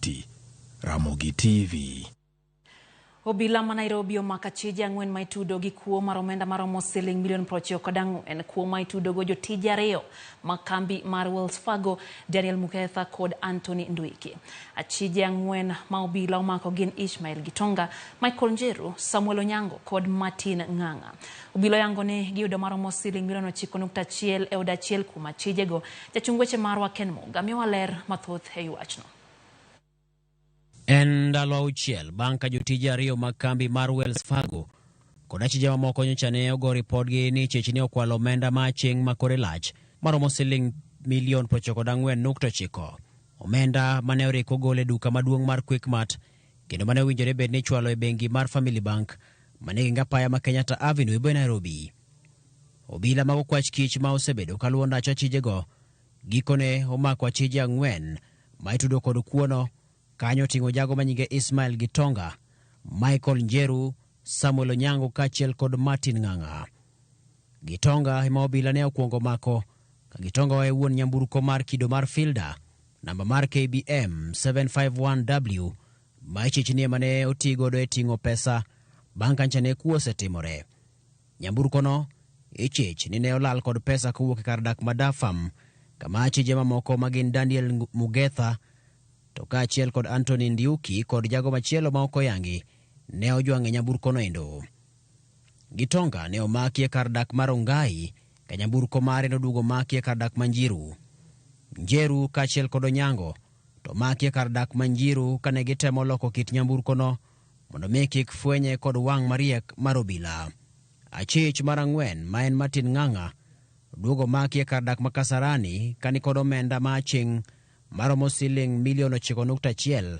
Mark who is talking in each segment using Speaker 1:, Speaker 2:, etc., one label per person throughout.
Speaker 1: Chebukati, Ramogi TV.
Speaker 2: Obila ma Nairobi omako achije ang'wen ma itudo gi kuo mar omenda maromo siling milion 94 en kuo ma itudo go jotije ariyo ma kambi mar Wells Fargo, Daniel Mugetha kod Anthony Ndwiki. Achije ang'wen ma obila omako gin Ishmael Gitonga, Michael Njeru, Samuel Onyango kod Martin Ng'ang'a. Obila yango ne giyudo maromo siling milion 9.1 e od achiel kuom achije go. Jachung weche marwa Ken Muga miyowa ler mathoth e wachno.
Speaker 3: En ndalo auchiel bang' ka jotije ariyo mag kambi mar Wells Fargo kod achije mamoko nyocha ne ogo ripodgi ni chich ne okwalo omenda ma chieng' makore lach maromo siling milion 94.9. Omenda mane oriko gol e duka maduong' mar Quickmart kendo mane owinjore bed ni chwalo e bengi mar Family Bank manigi ngapaya ma Kenyatta Avenue e Nairobi. Obila mag okwach kich ma osebedo kaluwo ndach achijego gikone omako achije ang'wen ma itudo kod kuono, kanyo ting'o jago manyinge Ishmael Gitonga, Michael Njeru, Samuel Onyango kaachiel kod Martin Ng'ang'a. Gitonga ema obila ne okwongo mako, ka Gitonga wa wuon nyamburko mar kido mar Fielder namba mar KBM 751W ma ichichni ema ne otigodo e ting'o pesa bang' ka nchane kuo osetimore. Nyamburkono ichich ni ne olal kod pesa kowuok e kar dak Madafam, kama achije mamoko magin Daniel Mugetha to kaachiel kod Anthony Ndwiki kod jago machielo ma ok oyangi ne ojwang'e nyamburkono endo. Gitonga ne omaki e kar dak mar Ongai, ka nyamburko mare nodugo maki e kar dak Manjiru. Njeru kaachiel kod Onyango to maki e kar dak Manjiru kane gitemo loko kit nyamburkono mondo mi kik fwenye kod wang' mariek mar obila. Achich mar ang'wen ma en Martin Ng'ang'a duogo maki e kar dak ma Kasarani kani kod omenda ma aching' maromo siling milion 9.1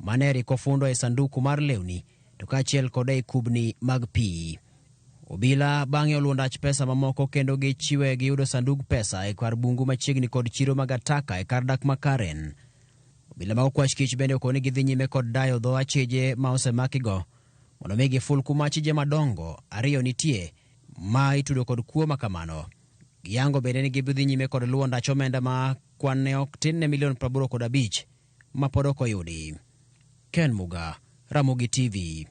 Speaker 3: mane riko fundo e sanduku mar lewni to kaachiel kod e kubni mag pi. Obila bang'e oluwo ndach pesa mamoko kendo gichiwe giyudo sandug pesa e kar bungu machiegni kod chiro mag Ataka e kar dak ma Karen. Obila ma okwach kich bende okoni gidhi nyime kod dayo dho achije ma osemakigo mondo mi giful kuma achije madongo ariyo nitie ma itudo kod kuo makamano. Giyango bende ni gibidhi nyime kod luwo ndach omenda ma kwan ne ok tin ne milion 85 ma pod ok oyudi. Ken Muga, Ramogi TV.